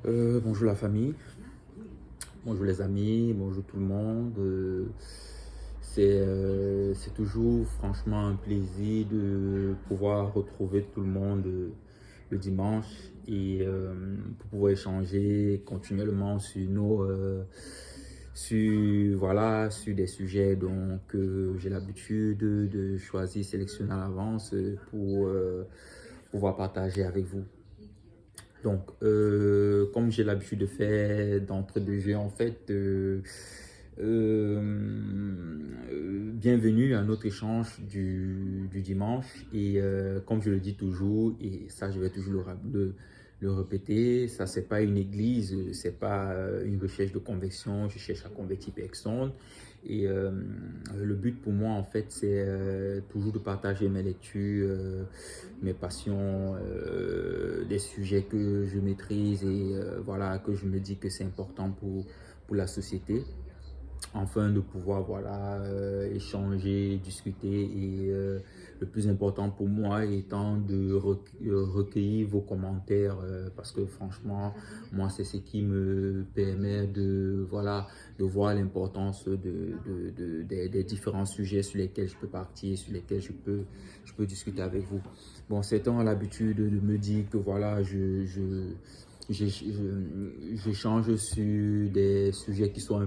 Bonjour la famille, bonjour les amis, bonjour tout le monde. C'est toujours franchement un plaisir de pouvoir retrouver tout le monde le dimanche et pour pouvoir échanger continuellement sur sur des sujets donc j'ai l'habitude de choisir, sélectionner à l'avance pour pouvoir partager avec vous. Donc, comme j'ai l'habitude de faire d'entre deux jeux, en fait, bienvenue à notre échange du dimanche. Et comme je le dis toujours, et ça, je vais toujours le répéter, ça, c'est pas une église, c'est pas une recherche de conversion, je cherche à convertir personne. Et le but pour moi, en fait, c'est toujours de partager mes lectures, mes passions, des sujets que je maîtrise et voilà, que je me dis que c'est important pour la société, afin de pouvoir voilà, échanger, discuter et le plus important pour moi étant de recueillir vos commentaires parce que franchement moi c'est ce qui me permet de voilà de voir l'importance des différents sujets sur lesquels je peux partir, sur lesquels je peux discuter avec vous. Bon, certains ont l'habitude de me dire que voilà j'échange sur des sujets qui sont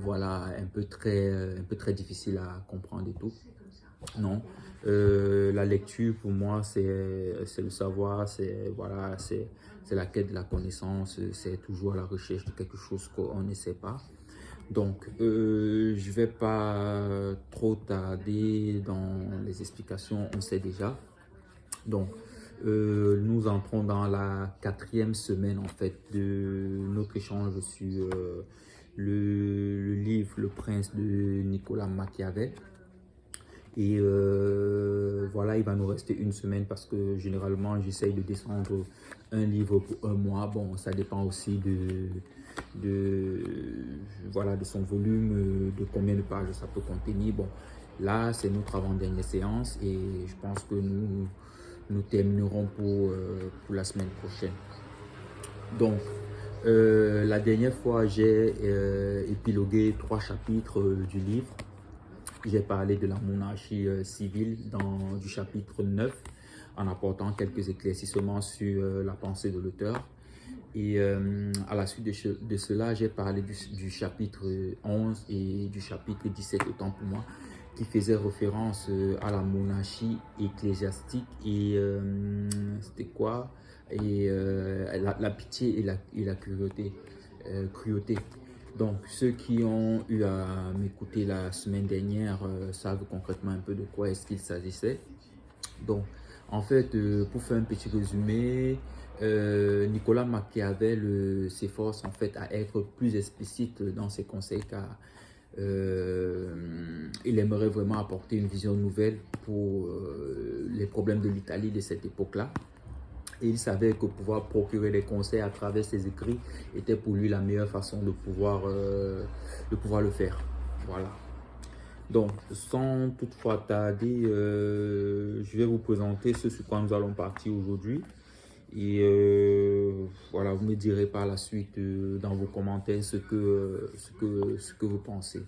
voilà, un peu très difficile à comprendre et tout. Non, la lecture pour moi c'est le savoir, c'est voilà, c'est la quête de la connaissance, c'est toujours à la recherche de quelque chose qu'on ne sait pas. Donc, je vais pas trop tarder dans les explications, on sait déjà. Donc, nous entrons dans la quatrième semaine en fait de notre échange sur le livre Le Prince de Nicolas Machiavel. Et voilà, il va nous rester une semaine parce que généralement j'essaye de descendre un livre pour un mois. Bon, ça dépend aussi de, voilà, de son volume, de combien de pages ça peut contenir. Bon, là c'est notre avant-dernière séance et je pense que nous terminerons pour la semaine prochaine. Donc, la dernière fois, j'ai épilogué 3 chapitres du livre. J'ai parlé de la monarchie civile du chapitre 9 en apportant quelques éclaircissements sur la pensée de l'auteur. Et à la suite de cela, j'ai parlé du chapitre 11 et du chapitre 17, autant pour moi, qui faisait référence à la monarchie ecclésiastique et c'était quoi? Et la pitié et la cruauté. Cruauté. Donc, ceux qui ont eu à m'écouter la semaine dernière savent concrètement un peu de quoi est-ce qu'il s'agissait. Donc, en fait, pour faire un petit résumé, Nicolas Machiavel s'efforce en fait à être plus explicite dans ses conseils car il aimerait vraiment apporter une vision nouvelle pour les problèmes de l'Italie de cette époque-là. Et il savait que pouvoir procurer les conseils à travers ses écrits était pour lui la meilleure façon de pouvoir le faire. Voilà. Donc, sans toutefois tarder, je vais vous présenter ce sur quoi nous allons partir aujourd'hui. Et voilà, vous me direz par la suite dans vos commentaires ce que vous pensez.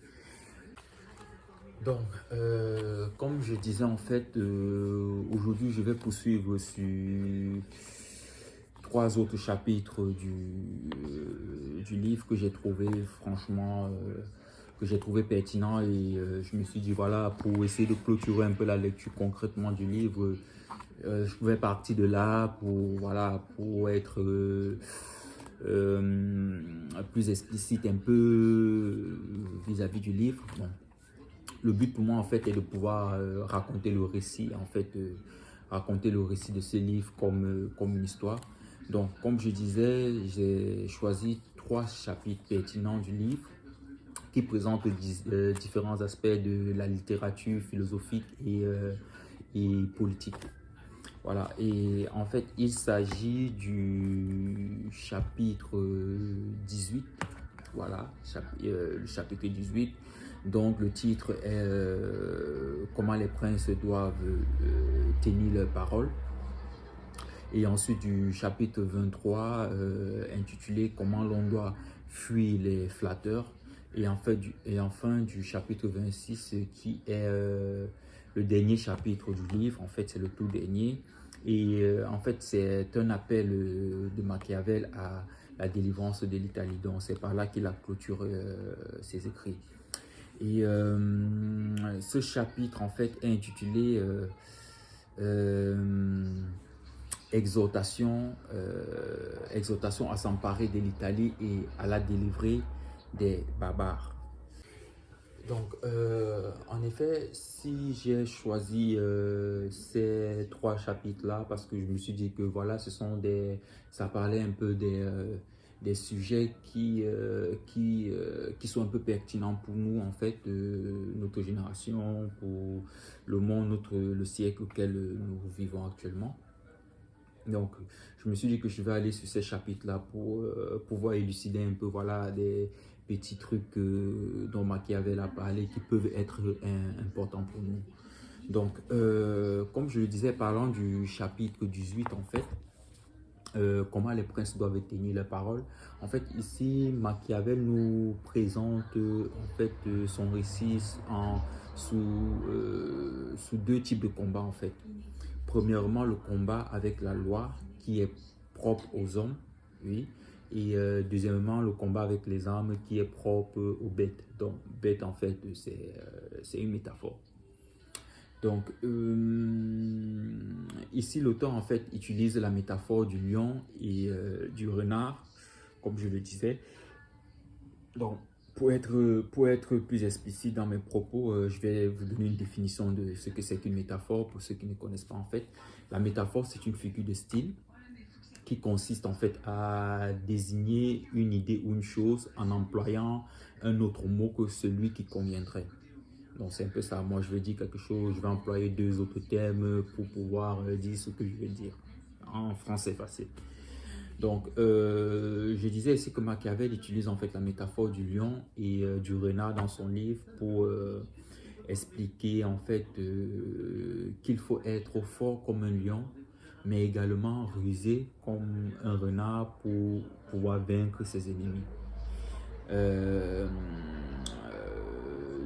Donc, comme je disais en fait, aujourd'hui je vais poursuivre sur 3 autres chapitres du livre que j'ai trouvé franchement, que j'ai trouvé pertinent et je me suis dit voilà, pour essayer de clôturer un peu la lecture concrètement du livre, je pouvais partir de là pour, voilà, pour être plus explicite un peu vis-à-vis du livre. Bon. Le but pour moi en fait est de pouvoir raconter le récit en fait, raconter le récit de ce livre comme une histoire. Donc comme je disais, j'ai choisi 3 chapitres pertinents du livre qui présentent différents aspects de la littérature philosophique et politique. Voilà, et en fait, il s'agit du chapitre 18. Voilà, le chapitre 18. Donc, le titre est Comment les princes doivent tenir leur parole. Et ensuite du chapitre 23 intitulé Comment l'on doit fuir les flatteurs. Et enfin du chapitre 26 qui est le dernier chapitre du livre. En fait, c'est le tout dernier. Et en fait, c'est un appel de Machiavel à la délivrance de l'Italie. Donc, c'est par là qu'il a clôturé ses écrits. Et ce chapitre, en fait, est intitulé exhortation à s'emparer de l'Italie et à la délivrer des barbares. Donc, en effet, si j'ai choisi ces trois chapitres-là, parce que je me suis dit que voilà, ça parlait un peu des sujets qui sont un peu pertinents pour nous, en fait, notre génération, pour le monde, le siècle auquel nous vivons actuellement. Donc, je me suis dit que je vais aller sur ces chapitres-là pour pouvoir élucider un peu, voilà, des petits trucs dont Machiavel a parlé qui peuvent être importants pour nous. Donc, comme je le disais, parlant du chapitre 18, en fait, comment les princes doivent tenir leurs paroles. En fait, ici, Machiavel nous présente en fait, son récit sous deux types de combats, en fait. Premièrement, le combat avec la loi qui est propre aux hommes, oui. Et deuxièmement, le combat avec les armes qui est propre aux bêtes. Donc, bête, en fait, c'est une métaphore. Donc, ici, l'auteur, en fait, utilise la métaphore du lion et du renard, comme je le disais. Donc, pour être plus explicite dans mes propos, je vais vous donner une définition de ce que c'est qu'une métaphore pour ceux qui ne connaissent pas, en fait. La métaphore, c'est une figure de style qui consiste en fait à désigner une idée ou une chose en employant un autre mot que celui qui conviendrait. Donc c'est un peu ça, moi je veux dire quelque chose, je vais employer deux autres termes pour pouvoir dire ce que je veux dire en français facile. Donc je disais ici que Machiavel utilise en fait la métaphore du lion et du renard dans son livre pour expliquer en fait qu'il faut être fort comme un lion, mais également rusé comme un renard pour pouvoir vaincre ses ennemis.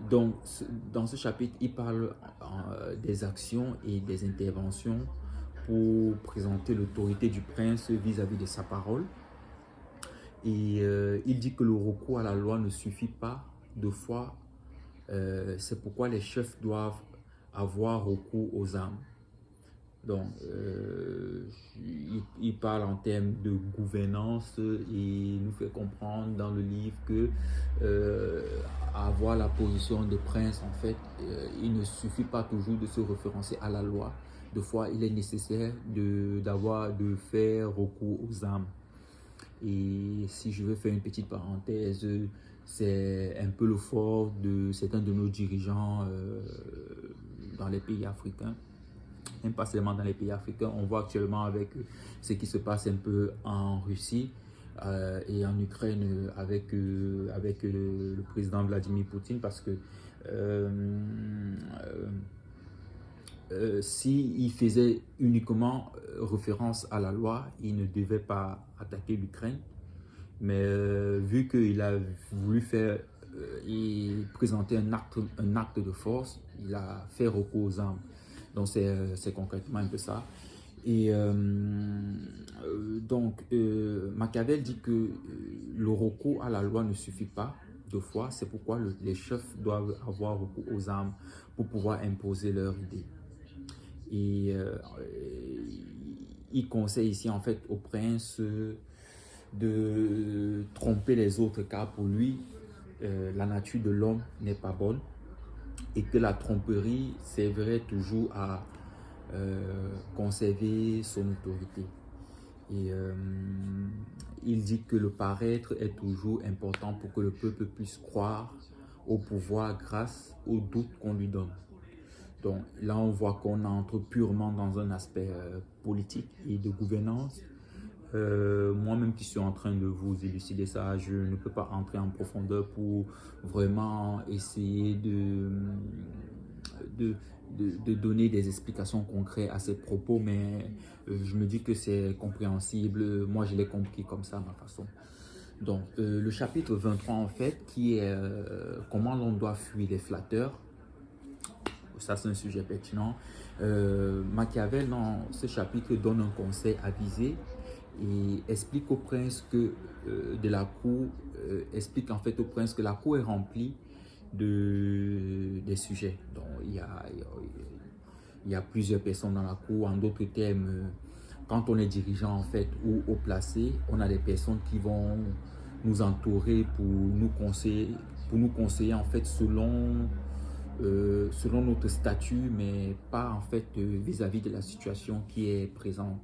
Donc, dans ce chapitre, il parle des actions et des interventions pour présenter l'autorité du prince vis-à-vis de sa parole. Et il dit que le recours à la loi ne suffit pas deux fois. C'est pourquoi les chefs doivent avoir recours aux armes. Donc, il parle en termes de gouvernance et il nous fait comprendre dans le livre que avoir la position de prince, en fait, il ne suffit pas toujours de se référencer à la loi. Des fois, il est nécessaire de faire recours aux armes. Et si je veux faire une petite parenthèse, c'est un peu le fort de certains de nos dirigeants dans les pays africains. Même pas seulement dans les pays africains, on voit actuellement avec ce qui se passe un peu en Russie et en Ukraine avec le président Vladimir Poutine, parce que s'il faisait uniquement référence à la loi, il ne devait pas attaquer l'Ukraine. Mais vu qu'il a voulu faire et présenter un acte de force, il a fait recours aux armes. Donc c'est concrètement un peu ça. Et donc Machiavel dit que le recours à la loi ne suffit pas deux fois. C'est pourquoi les chefs doivent avoir recours aux armes pour pouvoir imposer leur idée. Et il conseille ici en fait au prince de tromper les autres, car pour lui la nature de l'homme n'est pas bonne et que la tromperie servirait toujours à conserver son autorité. Et il dit que le paraître est toujours important pour que le peuple puisse croire au pouvoir grâce au doute qu'on lui donne. Donc là, on voit qu'on entre purement dans un aspect politique et de gouvernance. Moi-même qui suis en train de vous élucider ça, je ne peux pas entrer en profondeur pour vraiment essayer de donner des explications concrètes à ses propos, mais je me dis que c'est compréhensible. Moi, je l'ai compris comme ça, à ma façon. Donc, le chapitre 23, en fait, qui est comment l'on doit fuir les flatteurs. Ça, c'est un sujet pertinent. Machiavel, dans ce chapitre, donne un conseil avisé et explique au prince que de la cour, explique en fait au prince que la cour est remplie des sujets. Donc, il y a plusieurs personnes dans la cour. En d'autres termes, quand on est dirigeant en fait ou haut placé, on a des personnes qui vont nous entourer pour nous conseiller en fait selon notre statut, mais pas en fait vis-à-vis de la situation qui est présente.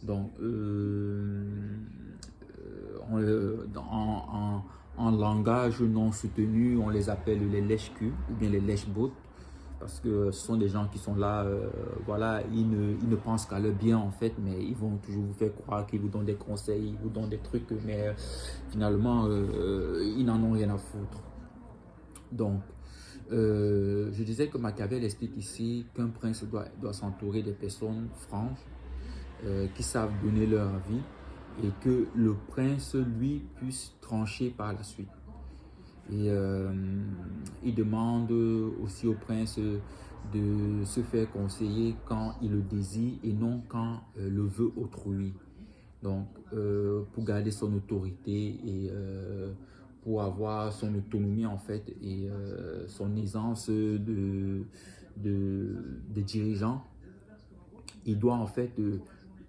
Donc, en langage non soutenu, on les appelle les lèche-culs ou bien les lèche-bottes, parce que ce sont des gens qui sont là, voilà, ils ne pensent qu'à leur bien en fait, mais ils vont toujours vous faire croire qu'ils vous donnent des conseils, ils vous donnent des trucs, mais finalement, ils n'en ont rien à foutre. Donc, je disais que Machiavel explique ici qu'un prince doit s'entourer des personnes franches, qui savent donner leur avis, et que le prince, lui, puisse trancher par la suite. Et il demande aussi au prince de se faire conseiller quand il le désire et non quand le veut autrui. Donc, pour garder son autorité et pour avoir son autonomie en fait et son aisance de dirigeant, il doit en fait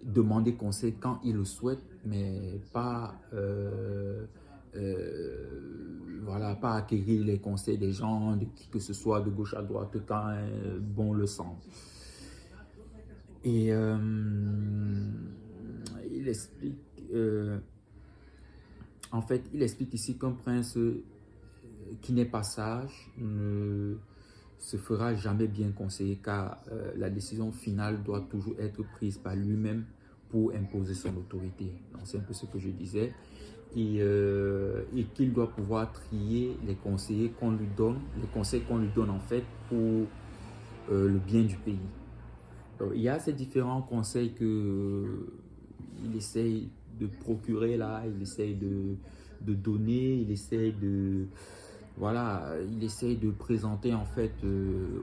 demander conseil quand il le souhaite, mais pas voilà, pas acquérir les conseils des gens, de qui que ce soit, de gauche à droite, quand bon le sent. Et il explique, en fait, il explique ici qu'un prince qui n'est pas sage ne se fera jamais bien conseiller, car la décision finale doit toujours être prise par lui-même pour imposer son autorité. Donc c'est un peu ce que je disais. Et qu'il doit pouvoir trier les conseillers qu'on lui donne, les conseils qu'on lui donne en fait pour le bien du pays. Donc, il y a ces différents conseils que il essaye de procurer là, il essaye de donner, il essaye de voilà, il essaye de présenter en fait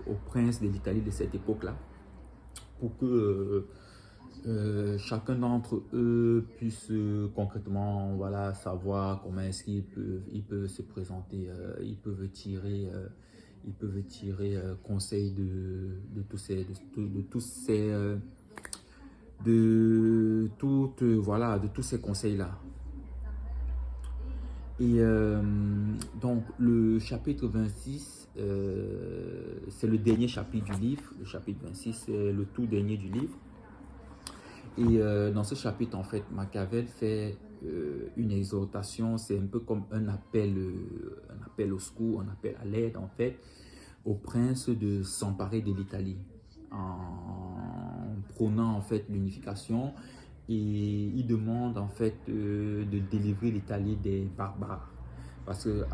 au prince de l'Italie de cette époque-là pour que chacun d'entre eux puisse concrètement voilà, savoir comment est-ce qu'ils peuvent se présenter, ils peuvent tirer conseil de tous ces, voilà, de tous ces conseils-là. Et donc le chapitre 26, c'est le dernier chapitre du livre. Le chapitre 26, c'est le tout dernier du livre. Et dans ce chapitre, en fait, Machiavel fait une exhortation, c'est un peu comme un appel au secours, un appel à l'aide, en fait, au prince de s'emparer de l'Italie en prônant, en fait, l'unification. Et il demande, en fait, de délivrer l'Italie des barbares. Parce que,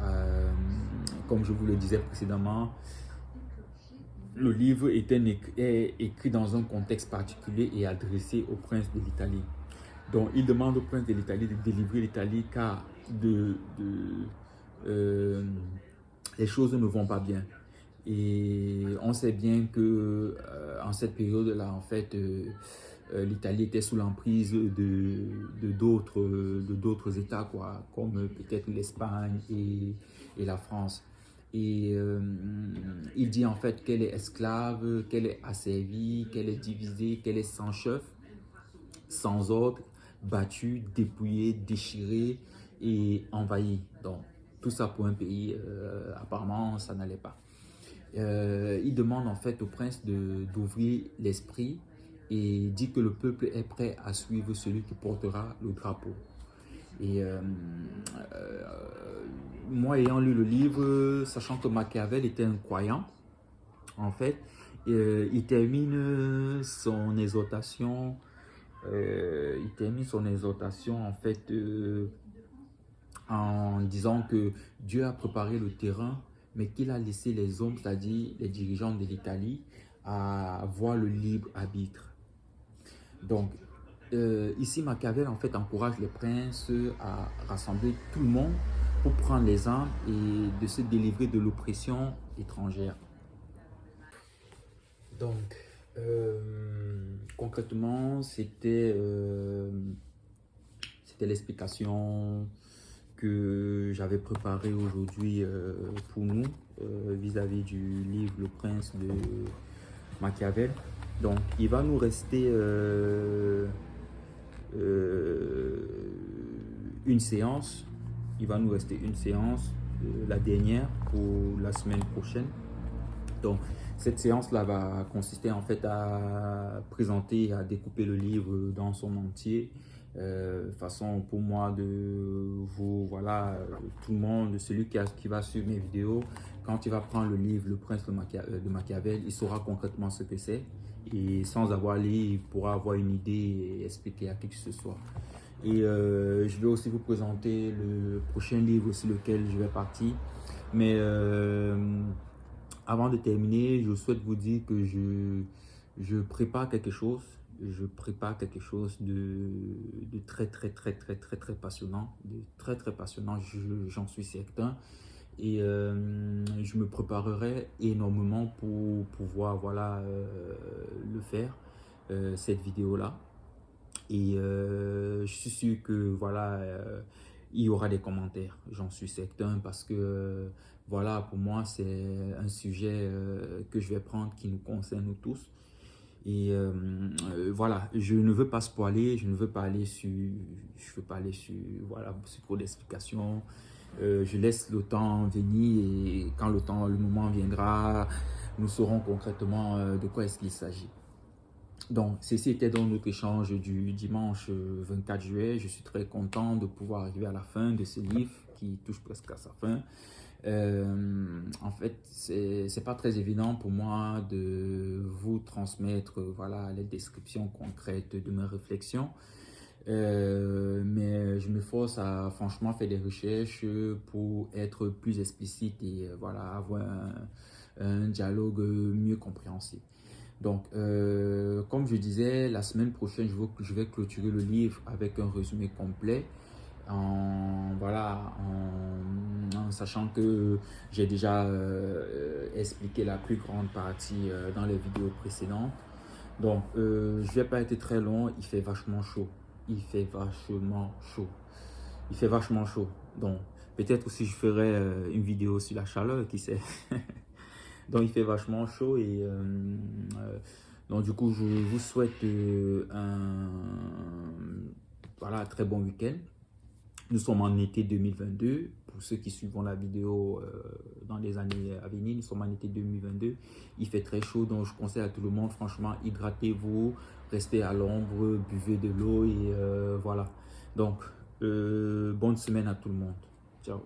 comme je vous le disais précédemment, le livre est écrit dans un contexte particulier et adressé au prince de l'Italie. Donc, il demande au prince de l'Italie de délivrer l'Italie car les choses ne vont pas bien. Et on sait bien que en cette période-là, en fait, l'Italie était sous l'emprise de d'autres États, quoi, comme peut-être l'Espagne et la France. Et il dit en fait qu'elle est esclave, qu'elle est asservie, qu'elle est divisée, qu'elle est sans chef, sans ordre, battue, dépouillée, déchirée et envahie. Donc tout ça pour un pays, apparemment ça n'allait pas. Il demande en fait au prince d'ouvrir l'esprit et dit que le peuple est prêt à suivre celui qui portera le drapeau. Et moi, ayant lu le livre, sachant que Machiavel était un croyant, en fait, il termine son exhortation, en fait en disant que Dieu a préparé le terrain, mais qu'il a laissé les hommes, c'est-à-dire les dirigeants de l'Italie, à avoir le libre arbitre. Donc, ici, Machiavel, en fait, encourage les princes à rassembler tout le monde pour prendre les armes et de se délivrer de l'oppression étrangère. Donc, concrètement, c'était l'explication que j'avais préparée aujourd'hui pour nous vis-à-vis du livre Le Prince de Machiavel. Donc, il va nous rester une séance. Il va nous rester une séance, la dernière pour la semaine prochaine. Donc, cette séance-là va consister en fait à présenter, à découper le livre dans son entier. Façon pour moi de vous, voilà, tout le monde, celui qui va suivre mes vidéos, quand il va prendre le livre Le Prince de Machiavel, il saura concrètement ce que c'est. Et sans avoir lu, il pourra avoir une idée et expliquer à qui que ce soit. Et je vais aussi vous présenter le prochain livre sur lequel je vais partir. Mais avant de terminer, je souhaite vous dire que je prépare quelque chose. Je prépare quelque chose de très passionnant. De très passionnant, j'en suis certain. Et je me préparerai énormément pour pouvoir voilà, le faire, cette vidéo-là. Et je suis sûr que voilà, il y aura des commentaires, j'en suis certain, parce que voilà, pour moi, c'est un sujet que je vais prendre qui nous concerne nous tous. Et voilà, je ne veux pas spoiler, je ne veux pas aller sur, voilà, sur trop d'explications. Je laisse le temps venir et quand le moment viendra, nous saurons concrètement de quoi est-ce qu'il s'agit. Donc, ceci était donc notre échange du dimanche 24 juillet. Je suis très content de pouvoir arriver à la fin de ce livre qui touche presque à sa fin. En fait, c'est pas très évident pour moi de vous transmettre voilà, les descriptions concrètes de mes réflexions. Mais je m'efforce à franchement faire des recherches pour être plus explicite et voilà, avoir un dialogue mieux compréhensible. Donc, comme je disais, la semaine prochaine, je vais clôturer le livre avec un résumé complet, voilà, en sachant que j'ai déjà expliqué la plus grande partie dans les vidéos précédentes. Donc, je ne vais pas être très long, il fait vachement chaud. Il fait vachement chaud. Il fait vachement chaud. Donc, peut-être aussi je ferai une vidéo sur la chaleur, qui sait. Donc, il fait vachement chaud et donc, du coup, je vous souhaite voilà, très bon week-end. Nous sommes en été 2022. Pour ceux qui suivront la vidéo dans les années à venir, nous sommes en été 2022. Il fait très chaud, donc je conseille à tout le monde, franchement, hydratez-vous, restez à l'ombre, buvez de l'eau et voilà. Donc, bonne semaine à tout le monde. Ciao.